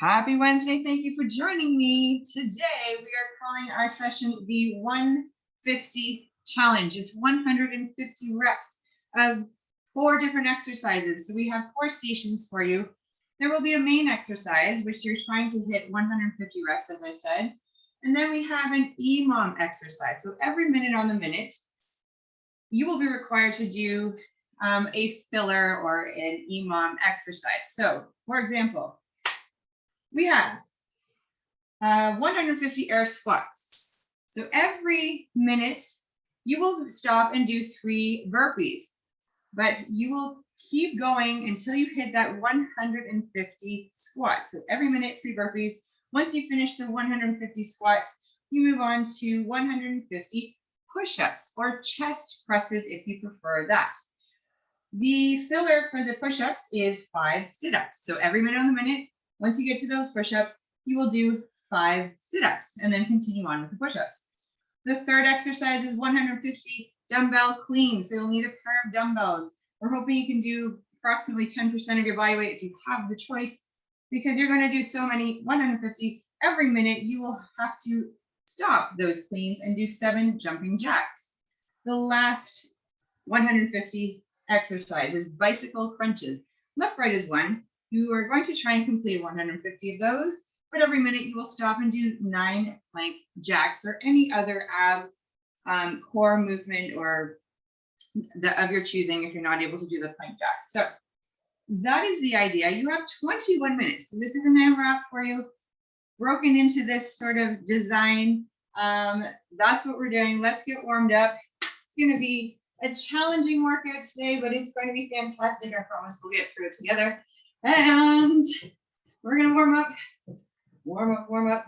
Happy Wednesday. Thank you for joining me. Today, we are calling our session the 150 challenge. It's 150 reps of 4 different exercises. So we have 4 stations for you. There will be a main exercise, which you're trying to hit 150 reps, as I said. And then we have an EMOM exercise. So every minute on the minute, you will be required to do a filler or an EMOM exercise. So, for example, we have 150 air squats. So every minute you will stop and do 3 burpees, but you will keep going until you hit that 150 squats. So every minute, 3 burpees. Once you finish the 150 squats, you move on to 150 push-ups or chest presses if you prefer that. The filler for the push-ups is 5 sit-ups. So every minute on the minute, once you get to those push-ups, you will do 5 sit-ups and then continue on with the push-ups. The third exercise is 150 dumbbell cleans. So you'll need a pair of dumbbells. We're hoping you can do approximately 10% of your body weight if you have the choice, because you're going to do so many 150 every minute. You will have to stop those cleans and do 7 jumping jacks. The last 150 exercise is bicycle crunches. Left, right is 1. You are going to try and complete 150 of those, but every minute you will stop and do 9 plank jacks or any other ab core movement or of your choosing if you're not able to do the plank jacks. So that is the idea. You have 21 minutes. So this is an AMRAP for you, broken into this sort of design. That's what we're doing. Let's get warmed up. It's going to be a challenging workout today, but it's going to be fantastic. I promise we'll get through it together. And we're going to warm up.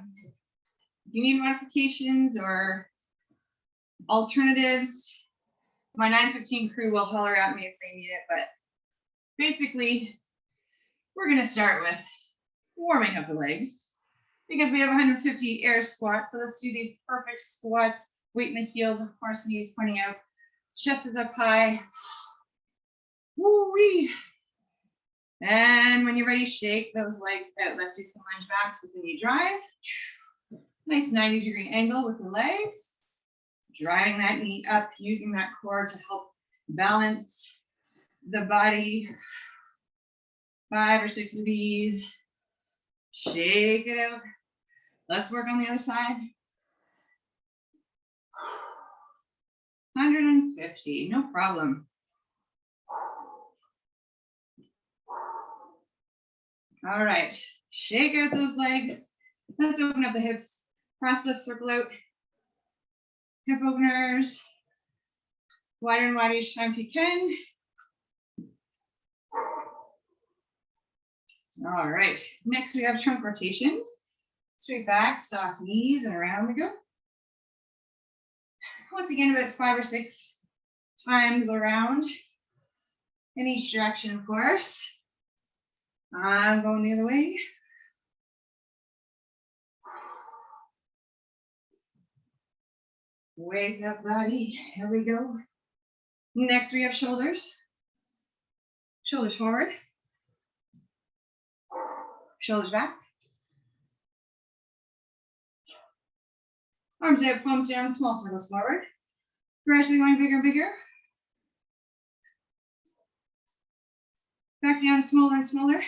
If you need modifications or alternatives, my 915 crew will holler at me if they need it. But basically, we're going to start with warming up the legs because we have 150 air squats. So let's do these perfect squats. Weight in the heels, of course, knees pointing out. Chest is up high. Woo-wee. And when you're ready, shake those legs out. Let's do some lunge backs with the knee drive. Nice 90-degree angle with the legs. Driving that knee up, using that core to help balance the body. 5 or 6 of these. Shake it out. Let's work on the other side. 150, no problem. All right, shake out those legs. Let's open up the hips. Cross lift, circle out. Hip openers. Wider and wider each time if you can. All right, next we have trunk rotations. Straight back, soft knees, and around we go. Once again, about 5 or 6 times around in each direction, of course. I'm going the other way. Wake up, body. Here we go. Next, we have shoulders. Shoulders forward. Shoulders back. Arms out, palms down, small circles forward. Gradually going bigger and bigger. Back down, smaller and smaller.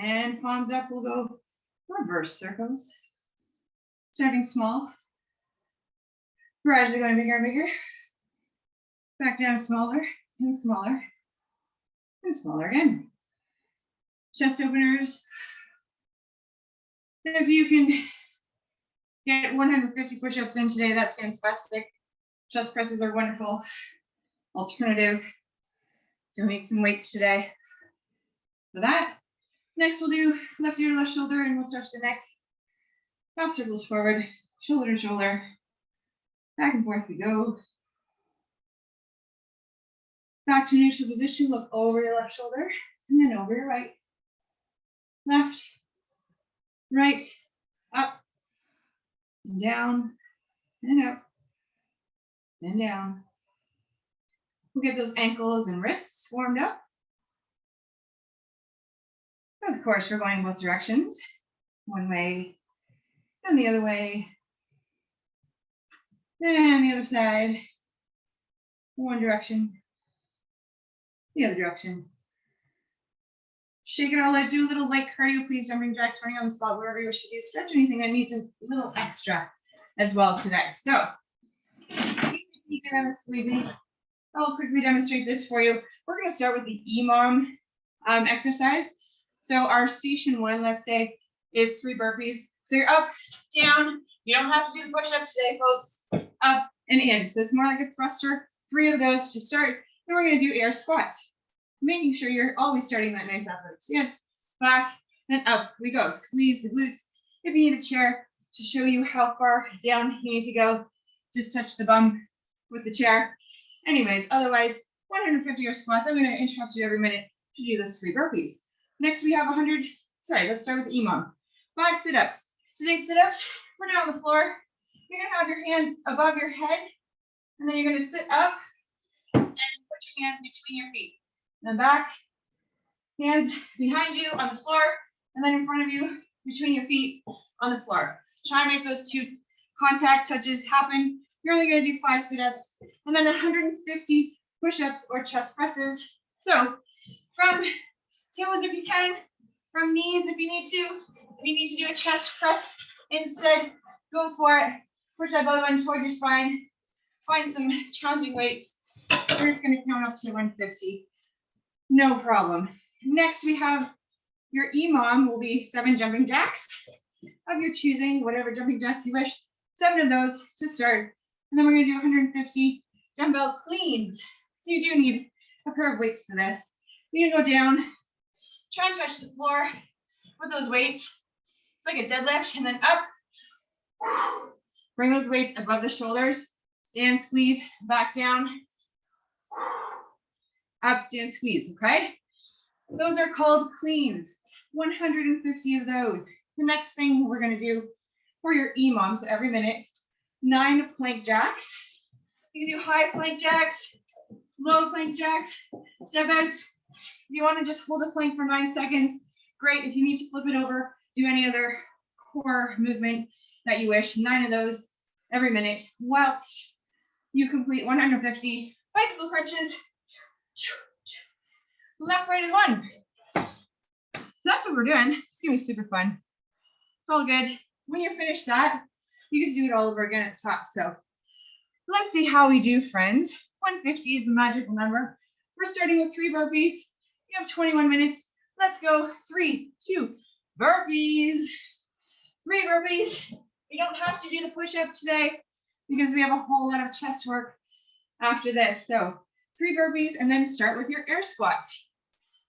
And palms up, we'll go reverse circles. Starting small. Gradually going bigger and bigger. Back down, smaller and smaller. And smaller again. Chest openers. If you can get 150 push-ups in today, that's fantastic. Chest presses are wonderful alternative. So we need some weights today for that. Next, we'll do left ear to left shoulder, and we'll stretch the neck. Half circles forward, shoulder to shoulder. Back and forth we go. Back to neutral position, look over your left shoulder, and then over your right. Left, right, up, and down, and up, and down. We'll get those ankles and wrists warmed up. Of course, we're going both directions. One way, and the other way. And the other side. One direction, the other direction. Shake it all out. Do a little light cardio, please. Jumping jacks, running on the spot, wherever you wish to do. Stretch anything that needs a little extra as well today. So, easy and squeezy. I'll quickly demonstrate this for you. We're going to start with the EMOM exercise. So our station one, let's say, is 3 burpees. So you're up, down. You don't have to do the push-up today, folks. Up and in. So it's more like a thruster. 3 of those to start. Then we're going to do air squats. Making sure you're always starting that nice athletic stance. Back and up we go. Squeeze the glutes. If you need a chair to show you how far down you need to go, just touch the bum with the chair. Anyways, otherwise, 150 air squats. I'm going to interrupt you every minute to do those 3 burpees. Next, we have 100. Sorry, let's start with the EMOM. 5 sit-ups. Today's sit-ups, we're down on the floor. You're going to have your hands above your head, and then you're going to sit up and put your hands between your feet. Then back, hands behind you on the floor, and then in front of you, between your feet on the floor. Try and make those 2 contact touches happen. You're only going to do 5 sit-ups, and then 150 push-ups or chest presses. So from toes if you can, from knees if you need to. If you need to do a chest press instead, go for it. Push that belly button toward your spine. Find some challenging weights. We're just going to count up to 150. No problem. Next, we have your EMOM will be 7 jumping jacks of your choosing, whatever jumping jacks you wish. 7 of those to start. And then we're going to do 150 dumbbell cleans. So you do need a pair of weights for this. You're going to go down, try and touch the floor with those weights. It's like a deadlift, and then up. Bring those weights above the shoulders. Stand, squeeze, back down. Up, stand, squeeze, okay? Those are called cleans. 150 of those. The next thing we're going to do for your EMOM, so every minute, 9 plank jacks. You can do high plank jacks, low plank jacks, step outs. If you want to just hold a plank for 9 seconds, great. If you need to flip it over, do any other core movement that you wish. 9 of those every minute, whilst you complete 150 bicycle crunches. Left, right is 1. So that's what we're doing. It's gonna be super fun. It's all good. When you're finished that, you can do it all over again at the top. So let's see how we do, friends. 150 is the magical number. We're starting with 3 burpees. You have 21 minutes. Let's go. 3, 2, burpees. 3 burpees. You don't have to do the push-up today because we have a whole lot of chest work after this. So 3 burpees, and then start with your air squats.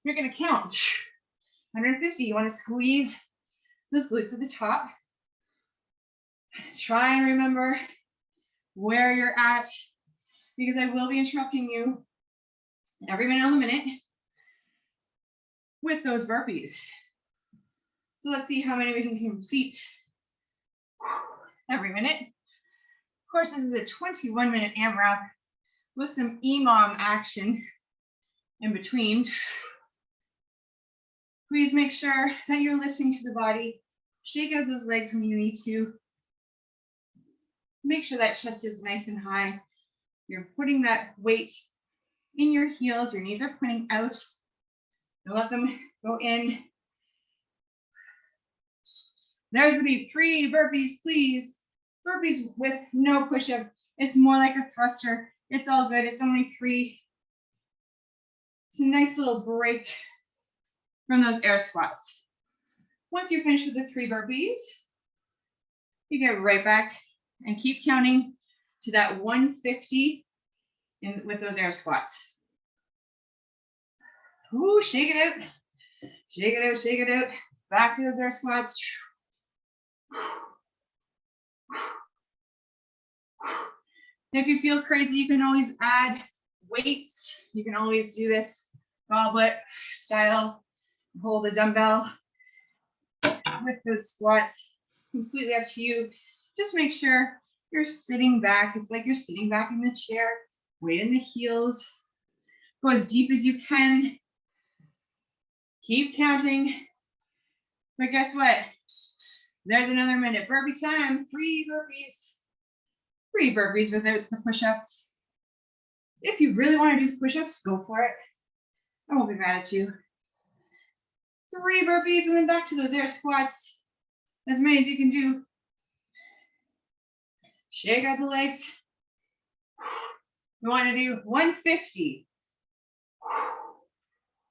You're going to count 150. You want to squeeze those glutes at the top. Try and remember where you're at, because I will be interrupting you every minute on the minute with those burpees. So let's see how many we can complete every minute. Of course, this is a 21-minute AMRAP with some EMOM action in between. Please make sure that you're listening to the body. Shake out those legs when you need to. Make sure that chest is nice and high. You're putting that weight in your heels. Your knees are pointing out. Don't let them go in. There's the beat. 3 burpees, please. Burpees with no push-up. It's more like a thruster. It's all good. It's only 3. It's a nice little break from those air squats. Once you're finished with the 3 burpees, you get right back and keep counting to that 150 with those air squats. Ooh, shake it out. Shake it out, shake it out. Back to those air squats. If you feel crazy, you can always add weights. You can always do this goblet style. Hold a dumbbell with those squats. Completely up to you. Just make sure you're sitting back. It's like you're sitting back in the chair. Weight in the heels. Go as deep as you can. Keep counting. But guess what? There's another minute. Burpee time. 3 burpees. 3 burpees without the push-ups. If you really want to do the push-ups, go for it. I won't be mad at you. 3 burpees and then back to those air squats. As many as you can do. Shake out the legs. We want to do 150.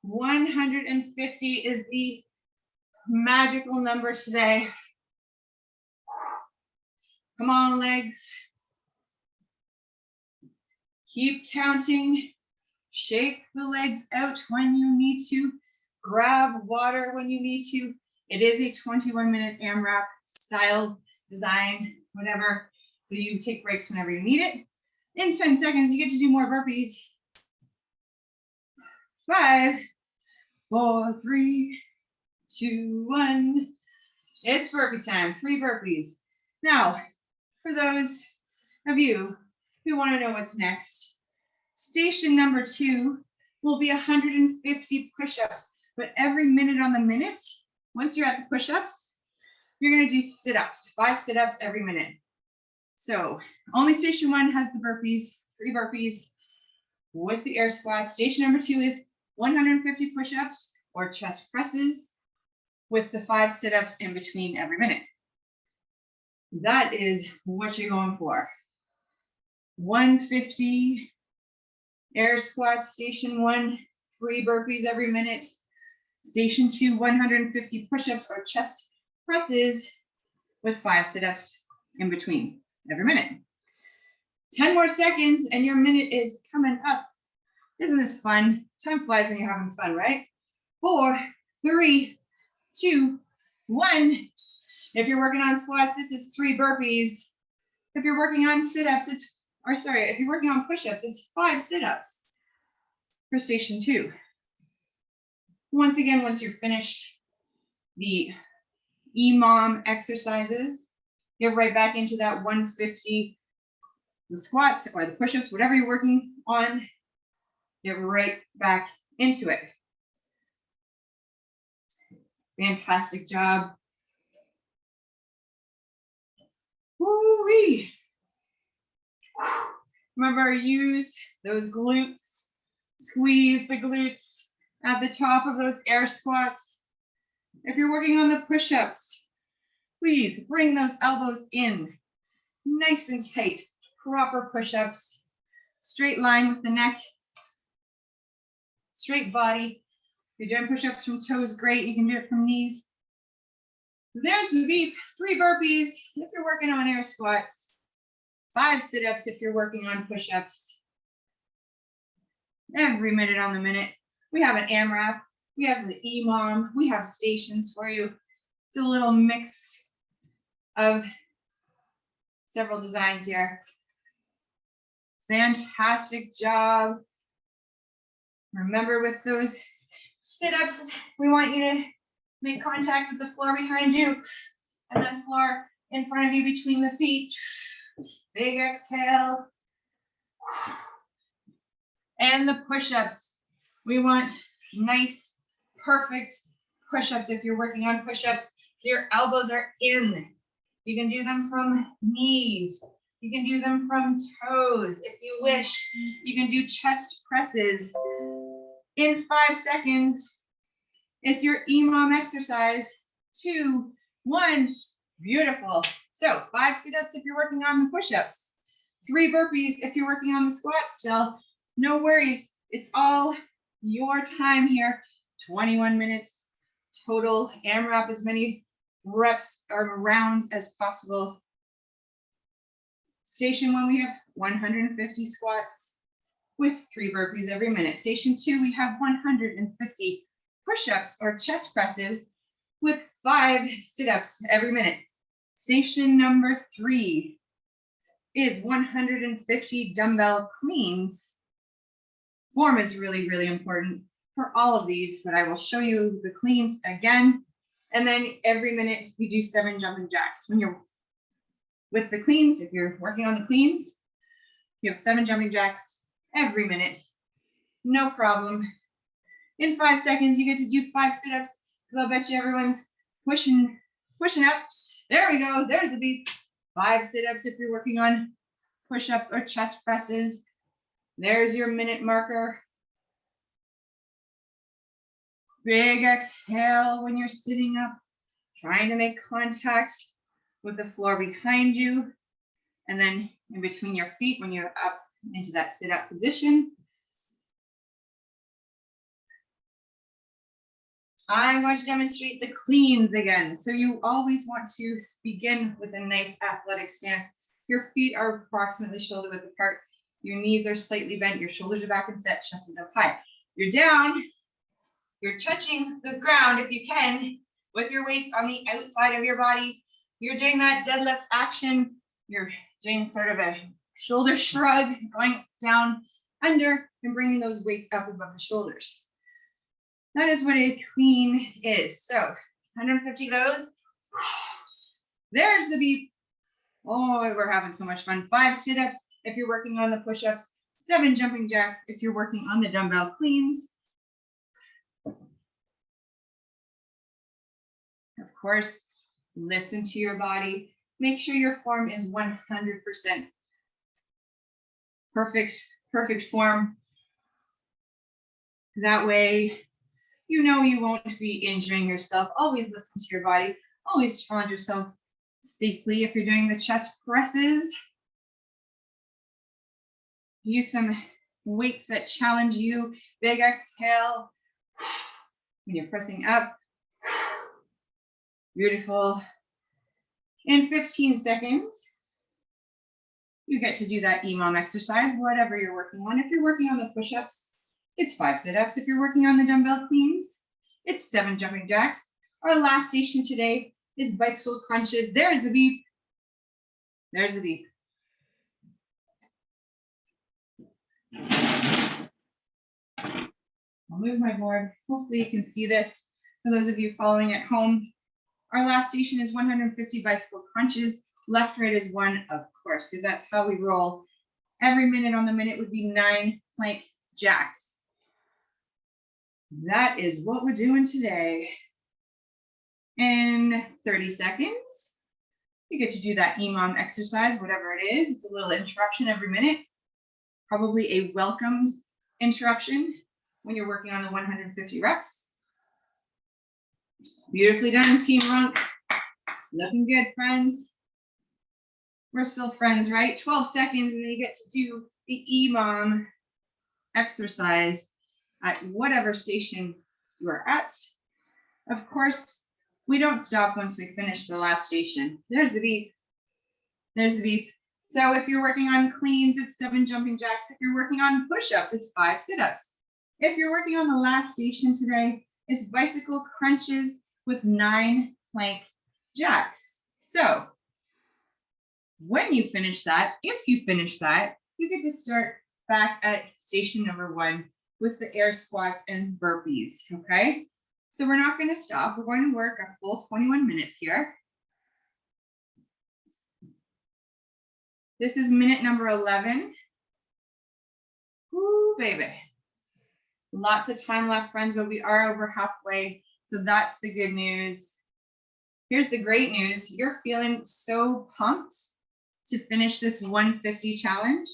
150 is the magical number today. Come on, legs. Keep counting. Shake the legs out when you need to. Grab water when you need to. It is a 21-minute AMRAP style design, whatever. So you take breaks whenever you need it. In 10 seconds, you get to do more burpees. 5, 4, 3, 2, 1. It's burpee time. 3 burpees. Now, for those of you who want to know what's next, station number 2 will be 150 push-ups. But every minute on the minute, once you're at the push-ups, you're going to do sit-ups, 5 sit-ups every minute. So only station 1 has the burpees, 3 burpees with the air squats. Station number 2 is 150 push-ups or chest presses with the 5 sit-ups in between every minute. That is what you're going for. 150 air squats, station 1, 3 burpees every minute. Station 2, 150 push-ups or chest presses with 5 sit-ups in between every minute. 10 more seconds and your minute is coming up. Isn't this fun? Time flies when you're having fun, right? 4, 3, 2, 1. If you're working on squats, this is 3 burpees. If you're working on sit-ups, if you're working on push-ups, it's 5 sit-ups for station 2. Once again, once you're finished the EMOM exercises, get right back into that 150, the squats or the push-ups, whatever you're working on, get right back into it. Fantastic job. Woo-wee. Remember, use those glutes, squeeze the glutes at the top of those air squats. If you're working on the push-ups, please bring those elbows in, nice and tight, proper push-ups, straight line with the neck, straight body. If you're doing push-ups from toes, great, you can do it from knees. There's the beep, 3 burpees if you're working on air squats, 5 sit-ups if you're working on push-ups. Every minute on the minute. We have an AMRAP, we have the EMOM, we have stations for you. It's a little mix of several designs here. Fantastic job. Remember, with those sit-ups, we want you to make contact with the floor behind you and then floor in front of you between the feet. Big exhale. And the push-ups. We want nice, perfect push-ups if you're working on push-ups. Your elbows are in. You can do them from knees. You can do them from toes. If you wish, you can do chest presses. In 5 seconds, it's your EMOM exercise. 2, 1, beautiful. So 5 sit-ups if you're working on the push-ups. 3 burpees if you're working on the squats still. No worries, it's all your time here. 21 minutes total. AMRAP as many reps or rounds as possible. Station 1, we have 150 squats with 3 burpees every minute. Station 2, we have 150 push-ups or chest presses with 5 sit-ups every minute. Station number 3 is 150 dumbbell cleans. Form is really, really important for all of these, but I will show you the cleans again. And then every minute we do 7 jumping jacks. When you're with the cleans, if you're working on the cleans, you have 7 jumping jacks every minute. No problem. In 5 seconds, you get to do 5 sit-ups, because I'll bet you everyone's pushing up. There we go. There's the beep. 5 sit-ups if you're working on push-ups or chest presses. There's your minute marker. Big exhale when you're sitting up, trying to make contact with the floor behind you. And then in between your feet when you're up into that sit-up position. I want to demonstrate the cleans again. So you always want to begin with a nice athletic stance. Your feet are approximately shoulder width apart. Your knees are slightly bent. Your shoulders are back and set. Chest is up high. You're down. You're touching the ground if you can with your weights on the outside of your body. You're doing that deadlift action. You're doing sort of a shoulder shrug, going down under and bringing those weights up above the shoulders. That is what a clean is. So 150 of those. There's the beep. Oh, we're having so much fun. 5 sit-ups if you're working on the push-ups. 7 jumping jacks if you're working on the dumbbell cleans. Of course, listen to your body. Make sure your form is 100% perfect form. That way, you know you won't be injuring yourself. Always listen to your body. Always challenge yourself safely if you're doing the chest presses. Use some weights that challenge you. Big exhale when you're pressing up. Beautiful. In 15 seconds, you get to do that EMOM exercise, whatever you're working on. If you're working on the push-ups, it's 5 sit-ups. If you're working on the dumbbell cleans, it's 7 jumping jacks. Our last station today is bicycle crunches. There's the beep. There's the beep. I'll move my board. Hopefully you can see this. For those of you following at home, our last station is 150 bicycle crunches. Left, right is 1, of course, because that's how we roll. Every minute on the minute would be 9 plank jacks. That is what we're doing today. In 30 seconds, you get to do that EMOM exercise, whatever it is. It's a little interruption every minute. Probably a welcomed interruption when you're working on the 150 reps. Beautifully done, Team Runk. Looking good, friends. We're still friends, right? 12 seconds, and then you get to do the EMOM exercise at whatever station you are at. Of course, we don't stop once we finish the last station. There's the beep. There's the beep. So if you're working on cleans, it's 7 jumping jacks. If you're working on push-ups, it's 5 sit-ups. If you're working on the last station today, it's bicycle crunches with 9 plank jacks. So when you finish that, if you finish that, you get to start back at station number 1 with the air squats and burpees, okay? So we're not going to stop. We're going to work a full 21 minutes here. This is minute number 11. Ooh, baby. Lots of time left, friends, but we are over halfway. So that's the good news. Here's the great news. You're feeling so pumped to finish this 150 challenge.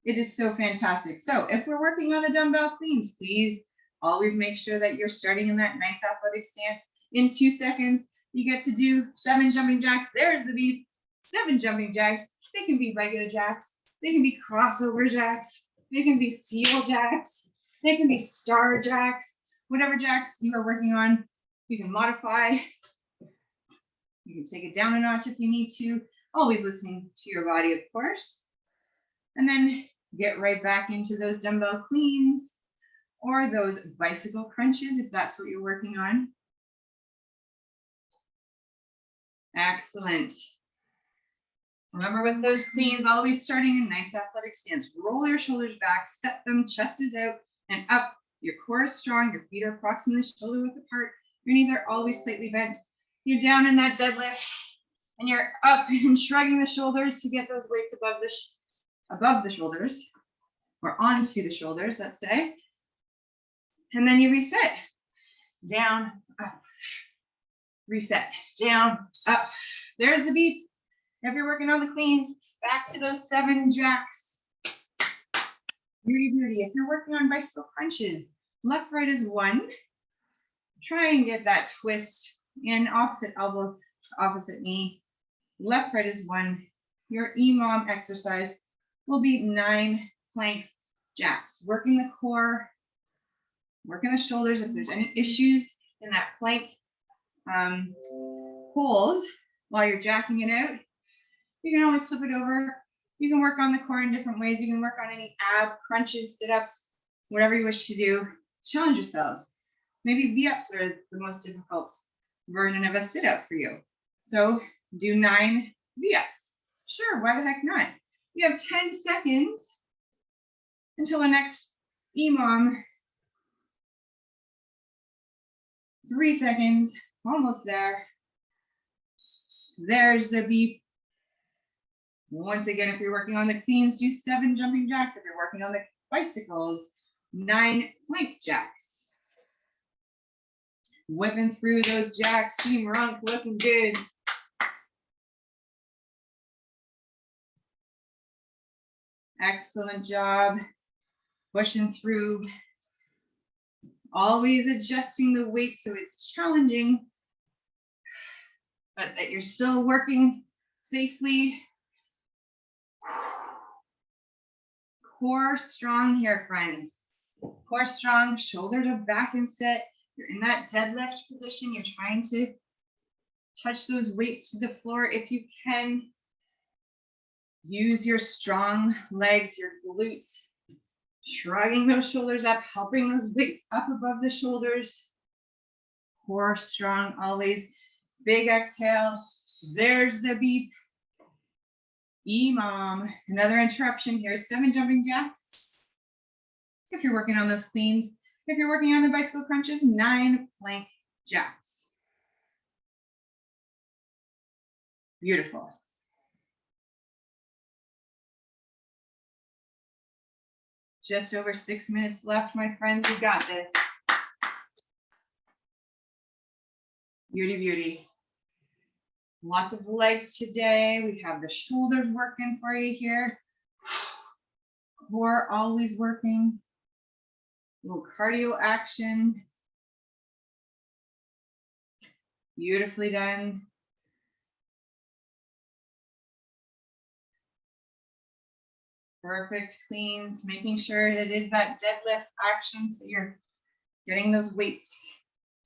It is so fantastic. So if we're working on the dumbbell cleans, please always make sure that you're starting in that nice athletic stance. In 2 seconds, you get to do 7 jumping jacks. There's the beep. 7 jumping jacks. They can be regular jacks. They can be crossover jacks. They can be seal jacks. They can be star jacks. Whatever jacks you are working on, you can modify. You can take it down a notch if you need to. Always listening to your body, of course. And then get right back into those dumbbell cleans or those bicycle crunches if that's what you're working on. Excellent. Remember with those cleans, always starting in nice athletic stance. Roll your shoulders back, step them, chest is out and up. Your core is strong, your feet are approximately shoulder width apart. Your knees are always slightly bent. You're down in that deadlift and you're up and shrugging the shoulders to get those weights above the shoulders or onto the shoulders, let's say. And then you reset. Down, up, reset, down, up. There's the beep. If you're working on the cleans, back to those 7 jacks. Beauty, beauty. If you're working on bicycle crunches, left, right is 1. Try and get that twist in opposite elbow, opposite knee. Left, right is 1. Your EMOM exercise will be 9 plank jacks. Working the core, working the shoulders. If there's any issues in that plank hold while you're jacking it out, you can always flip it over. You can work on the core in different ways. You can work on any ab crunches, sit-ups, whatever you wish to do. Challenge yourselves. Maybe V-ups are the most difficult version of a sit-up for you. So do 9 V-ups. Sure, why the heck not? You have 10 seconds until the next EMOM. 3 seconds, almost there. There's the beep. Once again, if you're working on the cleans, do 7 jumping jacks. If you're working on the bicycles, 9 plank jacks. Whipping through those jacks, Team Runk looking good. Excellent job. Pushing through. Always adjusting the weight so it's challenging, but that you're still working safely. Core strong here, friends. Core strong, shoulders are back and set. You're in that deadlift position. You're trying to touch those weights to the floor if you can. Use your strong legs, your glutes, shrugging those shoulders up, helping those weights up above the shoulders. Core strong always. Big exhale. There's the beep. EMOM. Another interruption here. 7 jumping jacks. If you're working on those cleans. If you're working on the bicycle crunches, 9 plank jacks. Beautiful. Just over 6 minutes left, my friends. You got this. Beauty, beauty. Lots of legs today. We have the shoulders working for you here. Core always working. A little cardio action. Beautifully done. Perfect cleans, making sure that it is that deadlift action. So you're getting those weights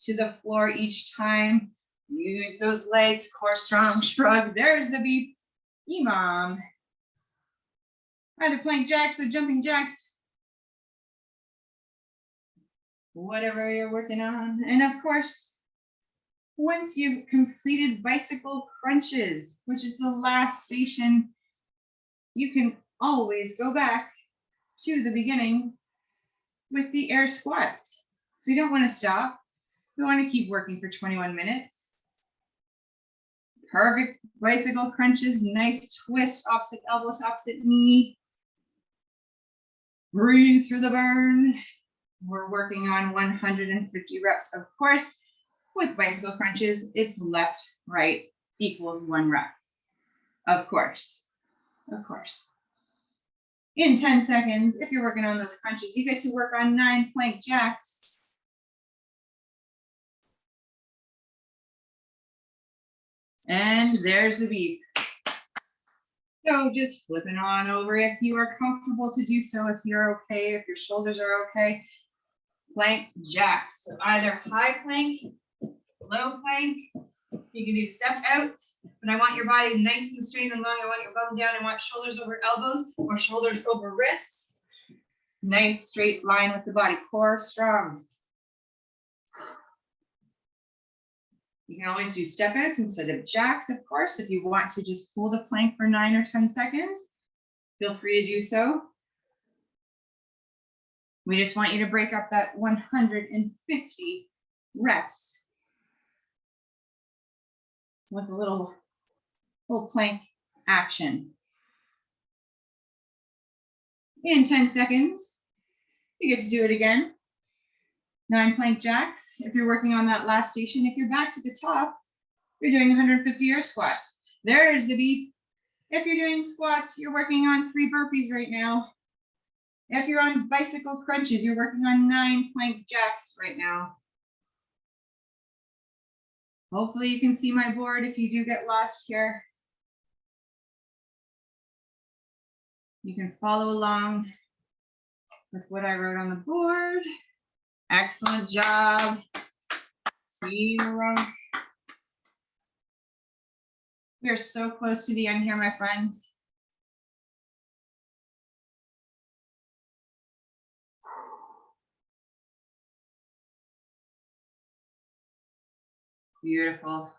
to the floor each time. Use those legs, core strong, shrug. There's the beep. EMOM. Either plank jacks or jumping jacks. Whatever you're working on. And of course, once you've completed bicycle crunches, which is the last station, you can always go back to the beginning with the air squats. So you don't want to stop. We want to keep working for 21 minutes. Perfect bicycle crunches, nice twist, opposite elbow to opposite knee. Breathe through the burn. We're working on 150 reps, of course. With bicycle crunches, it's left, right equals 1 rep. Of course, of course. In 10 seconds, if you're working on those crunches, you get to work on 9 plank jacks. And there's the beep. So just flipping on over if you are comfortable to do so, if you're okay, if your shoulders are okay. Plank jacks. So either high plank, low plank. You can do step outs, but I want your body nice and straight and long. I want your bum down. I want shoulders over elbows or shoulders over wrists. Nice straight line with the body. Core strong. You can always do step outs instead of jacks, of course. If you want to just hold a plank for 9 or 10 seconds, feel free to do so. We just want you to break up that 150 reps with a little plank action. In 10 seconds, you get to do it again. 9 plank jacks. If you're working on that last station, if you're back to the top, you're doing 150 air squats. There's the beep. If you're doing squats, you're working on 3 burpees right now. If you're on bicycle crunches, you're working on 9 plank jacks right now. Hopefully you can see my board if you do get lost here. You can follow along with what I wrote on the board. Excellent job. Team Runk. We are so close to the end here, my friends. Beautiful.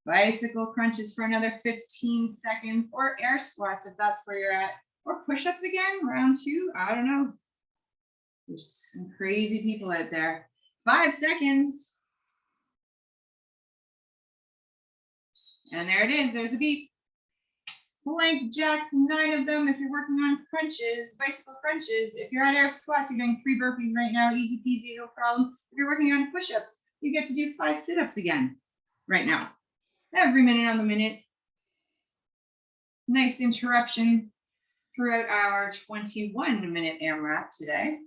Bicycle crunches for another 15 seconds, or air squats if that's where you're at, or push-ups again, round 2, I don't know. There's some crazy people out there. 5 seconds. And there it is, there's a beep. Plank jacks, 9 of them if you're working on crunches, bicycle crunches. If you're at air squats, you're doing 3 burpees right now, easy peasy, no problem. If you're working on push-ups, you get to do 5 sit-ups again right now. Every minute on the minute. Nice interruption throughout our 21-minute AMRAP today.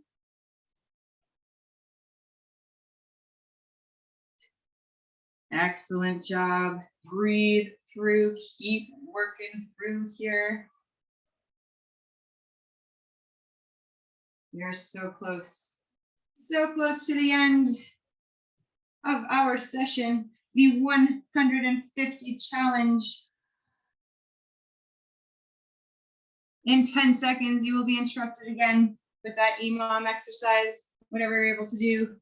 Excellent job. Breathe through, keep working through here. You're so close to the end of our session, the 150 challenge. In 10 seconds, you will be interrupted again with that EMOM exercise, whatever you're able to do.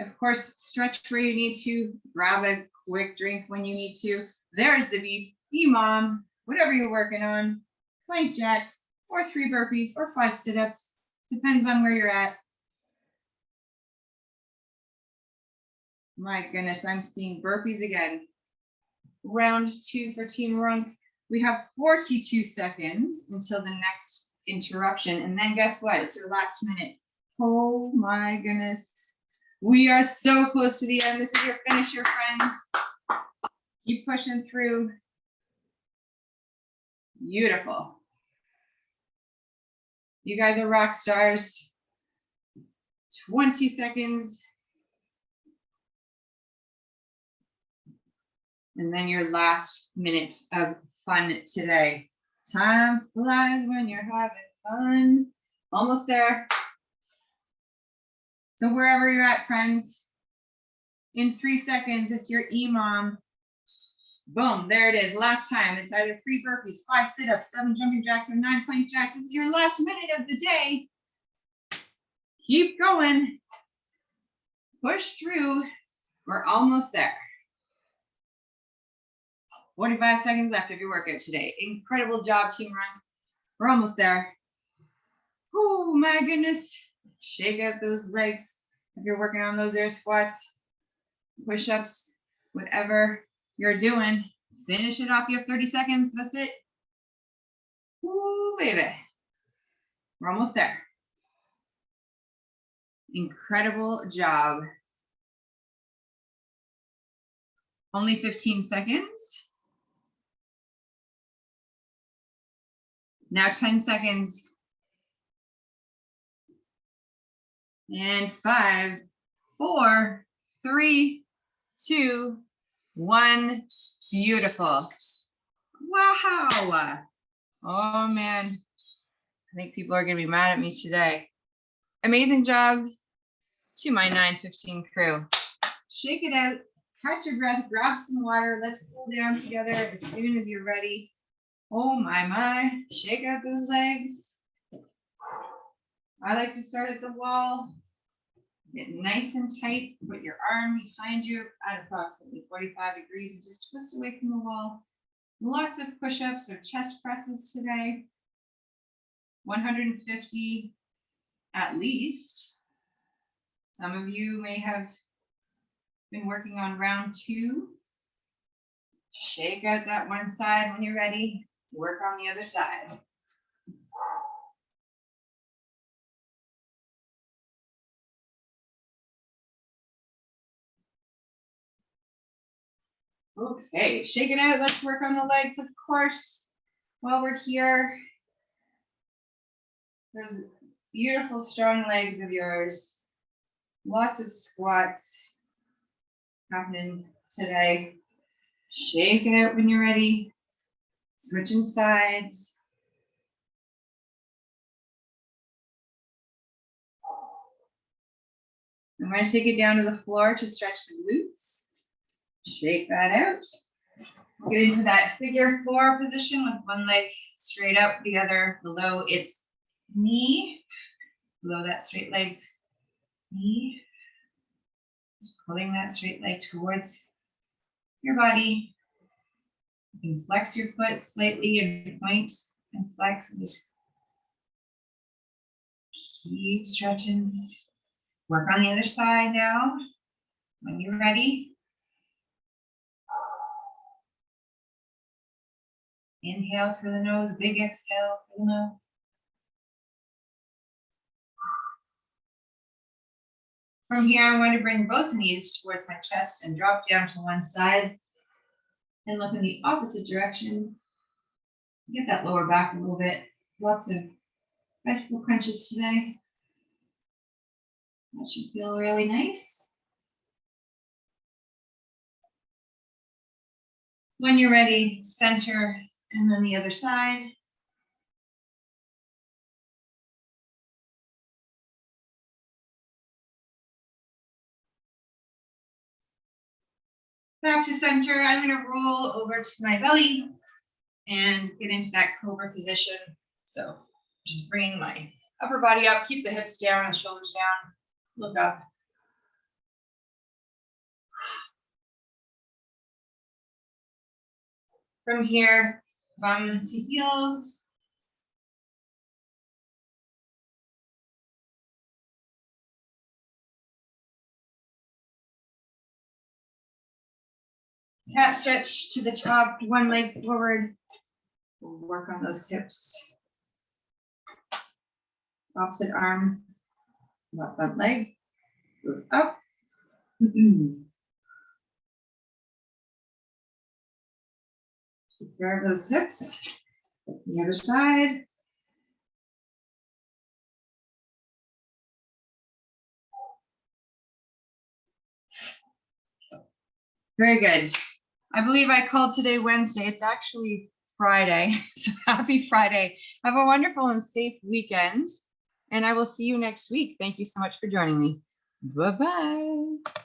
Of course, stretch where you need to, grab a quick drink when you need to. There's the beep, EMOM, whatever you're working on, plank jacks, or 3 burpees, or 5 sit-ups, depends on where you're at. My goodness, I'm seeing burpees again. Round 2 for Team Runk. We have 42 seconds until the next interruption, and then guess what? It's your last minute. Oh my goodness. We are so close to the end. This is your finisher, friends. Keep pushing through. Beautiful. You guys are rock stars. 20 seconds. And then your last minute of fun today. Time flies when you're having fun. Almost there. So wherever you're at, friends, in 3 seconds, it's your EMOM. Boom, there it is. Last time, it's either 3 burpees, 5 sit-ups, 7 jumping jacks, or 9 plank jacks. This is your last minute of the day. Keep going. Push through. We're almost there. 45 seconds left of your workout today. Incredible job, Team Run. We're almost there. Oh my goodness. Shake out those legs. If you're working on those air squats, push-ups, whatever you're doing, finish it off. You have 30 seconds. That's it. Woo, baby. We're almost there. Incredible job. Only 15 seconds. Now 10 seconds. And 5, 4, 3, 2, 1. Beautiful. Wow. Oh man. I think people are going to be mad at me today. Amazing job to my 9:15 crew. Shake it out. Catch your breath. Grab some water. Let's cool down together as soon as you're ready. Oh my. Shake out those legs. I like to start at the wall. Get nice and tight. Put your arm behind you at approximately 45 degrees and just twist away from the wall. Lots of push-ups or chest presses today. 150 at least. Some of you may have been working on round 2. Shake out that one side when you're ready. Work on the other side. Okay, shake it out. Let's work on the legs, of course, while we're here. Those beautiful, strong legs of yours. Lots of squats happening today. Shake it out when you're ready. Switching sides. I'm going to take it down to the floor to stretch the glutes. Shake that out. Get into that figure four position with one leg straight up, the other below its knee. Below that straight leg's knee. Just pulling that straight leg towards your body. You can flex your foot slightly and point and flex and just keep stretching. Work on the other side now. When you're ready. Inhale through the nose, big exhale through the mouth. From here, I'm going to bring both knees towards my chest and drop down to one side and look in the opposite direction. Get that lower back a little bit. Lots of bicycle crunches today. That should feel really nice. When you're ready, center and then the other side. Back to center. I'm going to roll over to my belly and get into that cobra position. So just bringing my upper body up, keep the hips down, the shoulders down, look up. From here, bum to heels. Cat stretch to the top, one leg forward. We'll work on those hips. Opposite arm, that front leg goes up. Take care of those hips. The other side. Very good. I believe I called today Wednesday. It's actually Friday. So happy Friday. Have a wonderful and safe weekend. And I will see you next week. Thank you so much for joining me. Bye-bye.